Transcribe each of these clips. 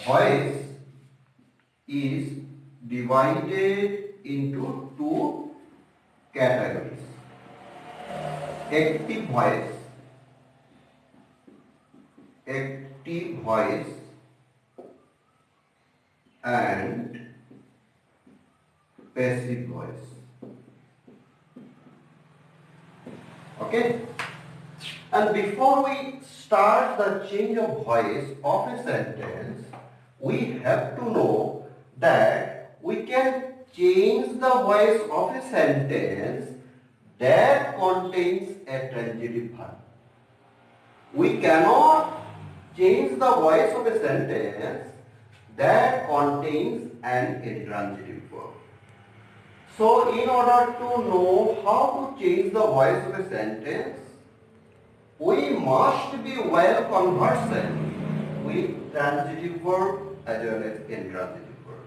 voice is divided into two categories. Active voice and passive voice. Okay? And before we start the change of voice of a sentence, we have to know that we can change the voice of a sentence that contains a transitive verb. We cannot change the voice of a sentence that contains an intransitive verb. So, in order to know how to change the voice of a sentence, we must be well conversant with transitive verb as well as intransitive verb.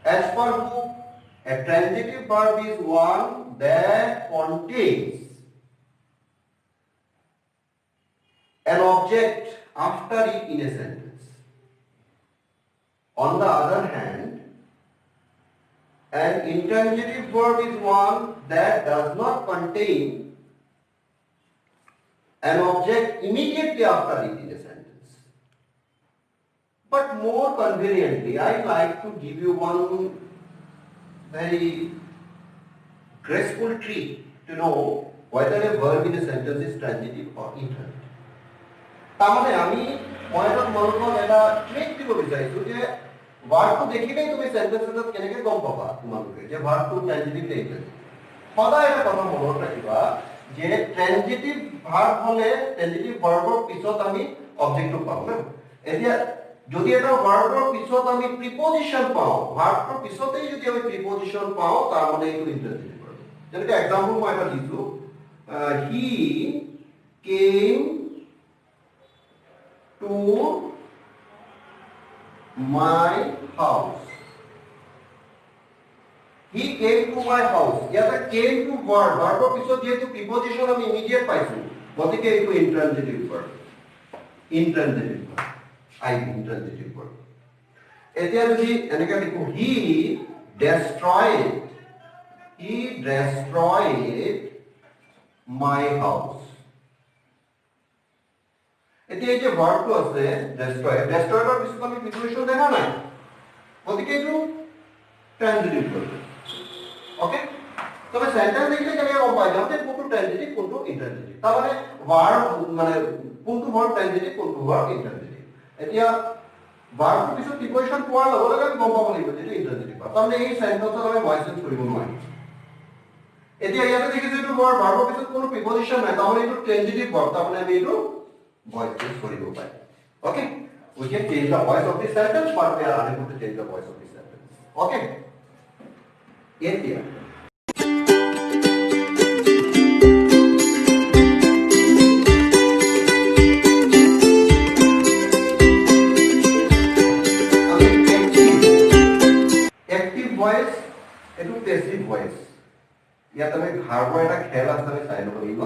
As per book, a transitive verb is one that contains an object after it in a sentence. On the other hand, an intransitive verb is one that does not contain an object immediately after it in a sentence. But more conveniently, I like to give you one very graceful trick to know whether a verb in a sentence is transitive or intransitive. তাহলে আমি ময়দান মনোযোগ এটা trick দিব বিচাৰিছো যে ভাৰ্বটো দেখিলেই তুমি সেন্টেন্সত কেনেকৈ গম পাবা তোমালোকে যে ভাৰ্বটো ট্ৰানজিটিভ নে ইনট্ৰানজিটিভ সদায় এটা কথা মনত ৰাখিবা যে ট্ৰানজিটিভ ভাৰ্ব হলে ট্ৰানজিটিভ ভাৰ্বৰ পিছত আমি অবজেক্টটো পাওঁ না এতিয়া যদি এটা ভাৰ্বৰ পিছত আমি প্ৰিপজিশন পাওঁ ভাৰ্বটোৰ পিছতেই যদি আমি প্ৰিপজিশন পাওঁ তাৰ মানে এইটো ইনট্ৰানজিটিভ ভাৰ্ব যেনেকৈ এক্সাম্পল মই এটা দিছো হি কেম to my house. He came to my house. Here came to verb. Verb pisot jehetu preposition ami immediate paisu. Gotike etu intransitive verb. Intransitive verb. Intransitive verb. Etia jodi eneka likho he destroyed my house. এতিয়া এই যে ভার্বটো আছে destroyer পিছত আমি preposition দেখা নাই গতিকে এইটো ট্রানজিটিভ ভার্ব ওকে তবে সেন্টেন্স দেখলে কেনে গম পাই যাম যে কোনটো ট্রানজিটিভ কোনটো ইন্ট্রানজিটিভ তাৰ মানে ভার্ব মানে কোনটো ভার্ব ট্রানজিটিভ কোনটো ভার্ব ইন্ট্রানজিটিভ এতিয়া ভার্বটো পিছত প্রিপজিশন পোৱাৰ লগে লগে আমি গম পাব লাগিব যে এইটো ইন্ট্রানজিটিভ ভার্ব তাৰমানে এই সেন্টেন্সত আমি ভয়েস চেঞ্জ কৰিব নোৱাৰিম এতিয়া ইয়াতে দেখিছো এইটো ভাৰ্বৰ পিছত কোনো প্রিপজিশন নাই তাৰমানে এইটো ট্রানজিটিভ ভার্ব তাৰমানে আমি এইটো voice change koribo pare. Okay? We can change the voice of this sentence, but we are unable to change the voice of this sentence. Okay? Here. Active voice and passive voice. ইয়াত আমি ভাৰ্বৰ এটা খেল আছে আমি চাই ল'ব লাগিব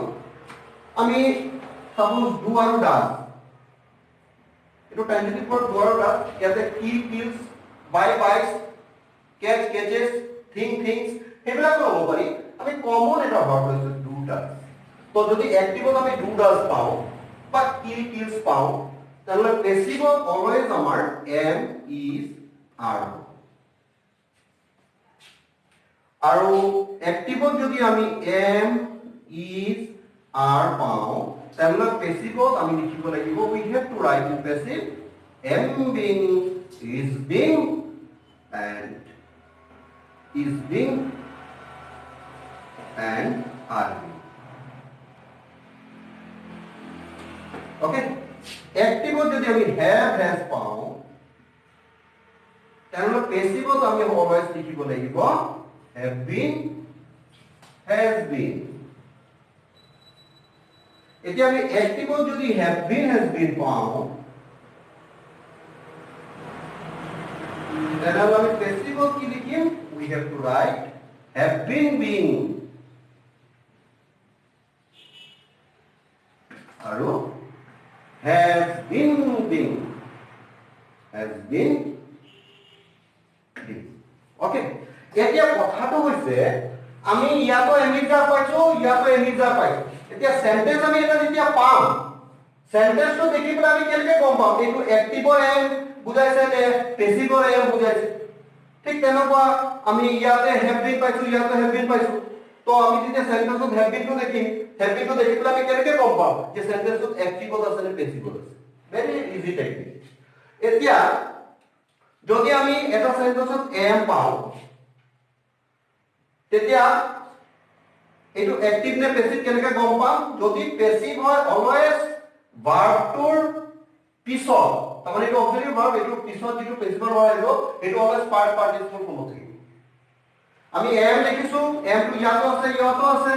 আমি suppose do or does etu transitive for do or does ইয়াতে kill kills buy buys catch catches things হেবিলাক হ'ব পাৰি আমি কমন এটা ভাৰ্ব লৈছো do does তো যদি অ্যাক্টিভত আমি do does পাও বা kill kills পাও তাহলে প্যাসিভত অলওয়েজ আমাৰ am is are আৰু অ্যাক্টিভত যদি আমি am is are পাও তাহলে প্যাসিভত আমি লিখিব লাগিব we have to write in passive am being is being and is being and are being okay অ্যাক্টিভত যদি আমি have has পাও তাহলে প্যাসিভত আমি অলওয়েজ লিখিব লাগিব have been has been এতিয়া আমি অ্যাক্টিভত যদি have been has been পাও তাহলে আমি প্যাসিভত কি লিখিম we have to write have been being আৰু have been being has been been ওকে এতিয়া কথাটো হৈছে আমি ইয়াতো এমিজাৰ পাইছো ইয়াতো এমিজাৰ পাইছো এতিয়া সেন্টেন্স আমি এটা যেতিয়া পাম সেন্টেন্সটো দেখি পেলাই আমি কেনেকৈ গম পাম এইটো এক্টিভৰ এম বুজাইছে নে পেসিভৰ এম বুজাইছে ঠিক তেনেকুৱা আমি ইয়াতে হ্যাভ বিন পাইছো ইয়াতে হ্যাভ বিন পাইছো তো আমি যেতিয়া সেন্টেন্সত হ্যাভ বিনটো দেখিম হ্যাভ বিনটো দেখি পেলাই আমি কেনেকৈ গম পাম যে সেন্টেন্সত এক্টিভত আছে নে পেসিভত আছে ভেরি ইজি টেকনিক এতিয়া যদি আমি এটা সেন্টেন্সত এম পাও তেতিয়া এইটো এক্টিভ নে পেসিভ কেনেকৈ গম পাম যদি পেসিভ হয় অলৱেজ ভাৰ্বটোৰ পিছত তাৰমানে এইটো অক্সিলাৰি ভাৰ্ব এইটো পিছত যেটো পেসিভৰ ভাৰ্ব আহিব এইটো অলৱেজ পাৰ্ট পাৰ্টিসিপল ফৰ্মত থাকিব আমি এম লিখিছো এম টো ইয়াতো আছে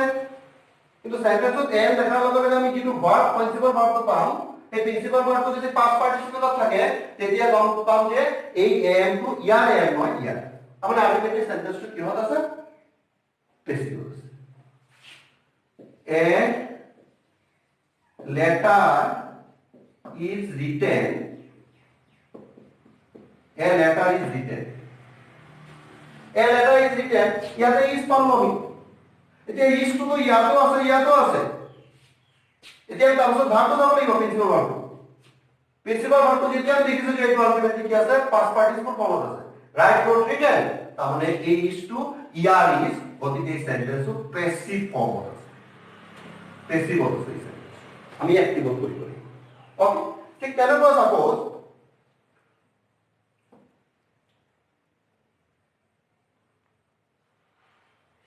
কিন্তু সেন্টেন্সত এম দেখাৰ লগে লগে আমি যেটো ভাৰ্ব প্ৰিন্সিপাল ভাৰ্বটো পাম এই প্ৰিন্সিপাল ভাৰ্বটো যদি পাষ্ট পাৰ্টিসিপলত থাকে তেতিয়া গম পাম যে এই এম টো ইয়াৰ এম নহয় ইয়াৰ তাৰমানে আলটিমেটলি সেন্টেন্সটো কিহত আছে পেসিভ আছে a letter is written ইয়াতে is পাম আমি এতিয়া is টো ইয়াতো আছে এতিয়া তাৰপিছত ভাৰ্বটো যাব লাগিব প্ৰিন্সিপাল ভাৰ্বটো যেতিয়া আমি দেখিছো যে এইটো আলটিমেটলি কি আছে পাষ্ট পাৰ্টিসিপল ফৰ্মত আছে ৰাইট ৱৰ্ড ৰিটেন তাৰমানে এই is টো ইয়াৰ is গতিকে এই সেন্টেন্সটো পেসিভ ফৰ্মত আছে পেসিভ আছে আমি এক্টিভত কৰিব লাগিব ওকে ঠিক তেনেকুৱা suppose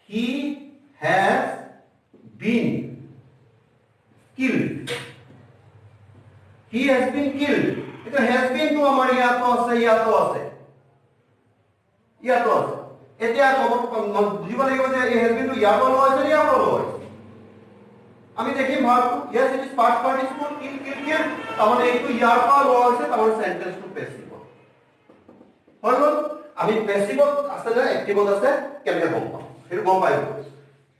he has been killed এটা has been to আমাৰ ইয়াতো আছে এতিয়া বুজিব লাগিব যে এই has been to ইয়াতো লৈছে আমি দেখিম ভাৰ্বটো yes it is past participle kill তাৰমানে এইটো ইয়াৰ পৰা লোৱা হৈছে তাৰমানে সেন্টেন্সটো পেসিভ হৈ গ'ল আমি পেসিভত আছে নে এক্টিভত আছে কেনেকৈ গম পাম সেইটো গম পাইছো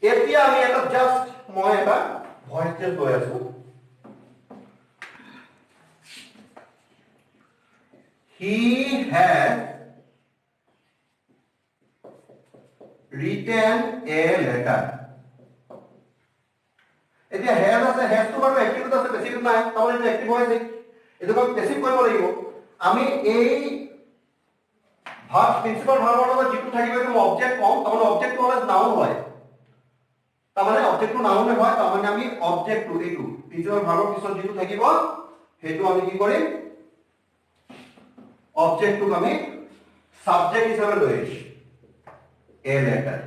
এতিয়া আমি এটা জাস্ট মই এটা ভয়েস টেষ্ট লৈ আছো he has written a letter এতিয়া has আছে has তো বাৰু এক্টিভ আছে পেসিভ নাই তাহলে এটা এক্টিভ হৈছে এটো আমি পেসিভ কৰিব লাগিব আমি এই ভার্ব প্রিন্সিপাল ভার্বৰ লগত যেটো থাকিব এটো অবজেক্ট কম তাহলে অবজেক্টটো হলে নাউন হয় তাহলে অবজেক্টটো নাউন হয় তাহলে আমি অবজেক্টটো এইটো প্রিন্সিপাল ভাৰ্বৰ পিছত যেটো থাকিব হেতু আমি কি কৰিম অবজেক্টটো আমি সাবজেক্ট হিচাপে লৈ আহিম এ লেটাৰ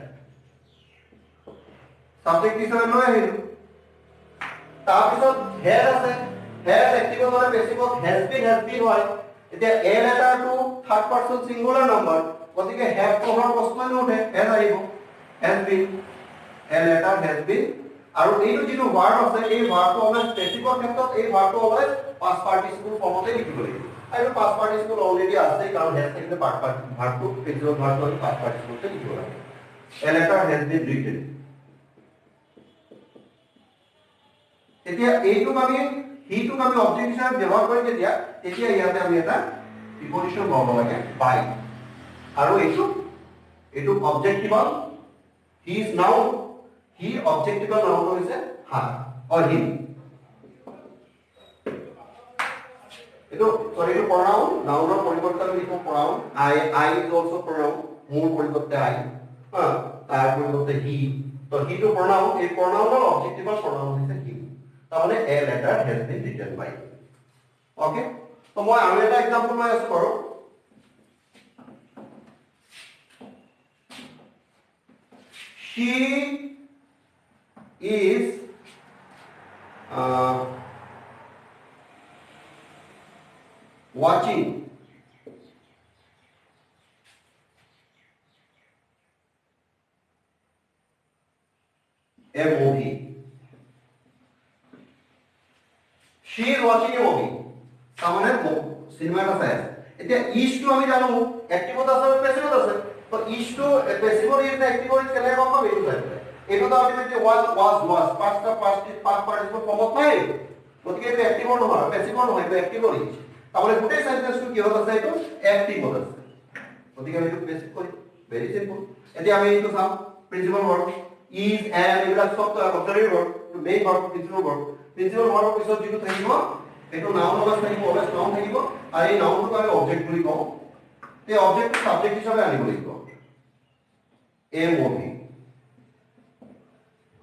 সাবজেক্ট হিচাপে লৈ আহিম তাৰপিছত হেড আছে হেড এক্টিভ মানে পেসিভত has been হয় এতিয়া এ লেটাৰটো থাৰ্ড পাৰসন সিঙ্গুলাৰ নম্বৰ গতিকে হ্যাভ পঢ়াৰ প্ৰশ্নই নুঠে has আহিব has been a letter has been আৰু এইটো যেটো ভাৰ্ব আছে এই ভাৰ্বটো অলৱেজ পেসিভৰ ক্ষেত্ৰত এই ভাৰ্বটো অলৱেজ পাষ্ট পাৰ্টিসিপল ফৰ্মতে লিখিব লাগিব আৰু পাষ্ট পাৰ্টিসিপল অলৰেডি আছে কাৰণ has থাকিলে ভাৰ্বটো পেসিভৰ ভাৰ্বটো পাষ্ট পাৰ্টিসিপলতে লিখিব লাগিব a letter has been written এতিয়া এইটোক আমি হিটোক আমি অবজেক্ট হিচাপে ব্যৱহাৰ কৰি তেতিয়া ইয়াতে আমি এটা প্ৰিপজিশন লব লাগে বাই আৰু এইটো অবজেক্টিভল হি ইজ নাউন হি অবজেক্টিভল নাউন হৈছে হা অর হিম এইটো pronoun নাউনৰ পৰিৱৰ্তে আমি লিখো pronoun I is also pronoun মোৰ পৰিৱৰ্তে I তাৰ পৰিৱৰ্তে he তো হিটো pronoun এই pronounৰ অবজেক্টিভল pronoun হৈছে he তাহলে a letter has been written by okay তো মই আৰু এটা एग्जांपल লৈ আছো বাৰু she is watching a movie she is watching a movie সামনে সিনেমাটা চাই এতিয়া ইজ টু আমি জানো অ্যাক্টিভত আছে প্যাসিভত আছে তো ইজ টু প্যাসিভৰ ইজ অ্যাক্টিভৰ ইজ কেনে গম পাব এইটো তো আলটিমেটলি was পাঁচটা পার্টিসিপল ফর্মত নাই গতিকে এইটো অ্যাক্টিভৰ নহয় প্যাসিভৰ নহয় এইটো অ্যাক্টিভৰ ইজ তাহলে গোটেই সেন্টেন্সটো কিহত আছে এইটো এক্টিভত আছে গতিকে আমি এইটো বেসিক কৰি ভেরি সিম্পল এতিয়া আমি এইটো চাম প্ৰিন্সিপাল ভাৰ্ব ইজ এম এইবিলাক সব অক্সিলাৰি ভাৰ্ব মেইন ভাৰ্ব প্ৰিন্সিপাল ভাৰ্বৰ পিছত যেটো থাকিব এইটো নাউন লগত থাকিব অলৱেজ নাউন থাকিব আৰু এই নাউনটো আমি অবজেক্ট বুলি কওঁ এই অবজেক্টটো সাবজেক্ট হিচাপে আনিব লাগিব এম ও ভি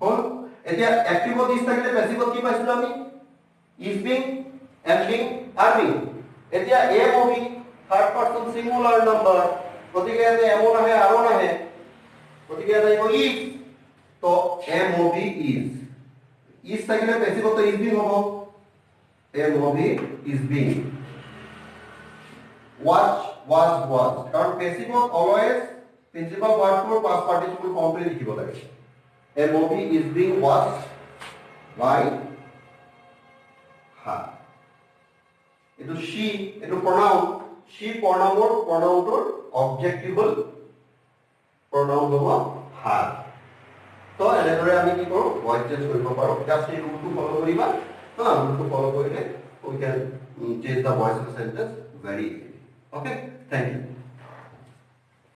হল এতিয়া এক্টিভত ইজ থাকিলে পেসিভত কি পাইছিলো আমি is being am being are being এতিয়া এম ও ভি থার্ড পারসন সিঙ্গুলার নাম্বার গতিকে এতে এম ও নাহে আর ও নাহে গতিকে এটা হইব ইজ তো এম ও ভি ইজ থাকিলে পেসিভত তো ইজ বিং হবো এম ও ভি ইজ বিং watch was কারণ পেসিভত অলওয়েজ প্রিন্সিপাল ভার্বটোৰ past participle ফৰ্মটো লিখিব লাগে এম ও ভি is being watched by her এটো she এটো pronoun she pronounটোৰ objectival pronoun হ'ব her তো এনেদৰে আমি কি কৰো ভয়েস চেঞ্জ কৰিব পাৰো জাস্ট এই ৰুলটো ফলো কৰিবা তো ৰুলটো ফলো কৰিলে we can change the voice of the sentence very easily okay thank you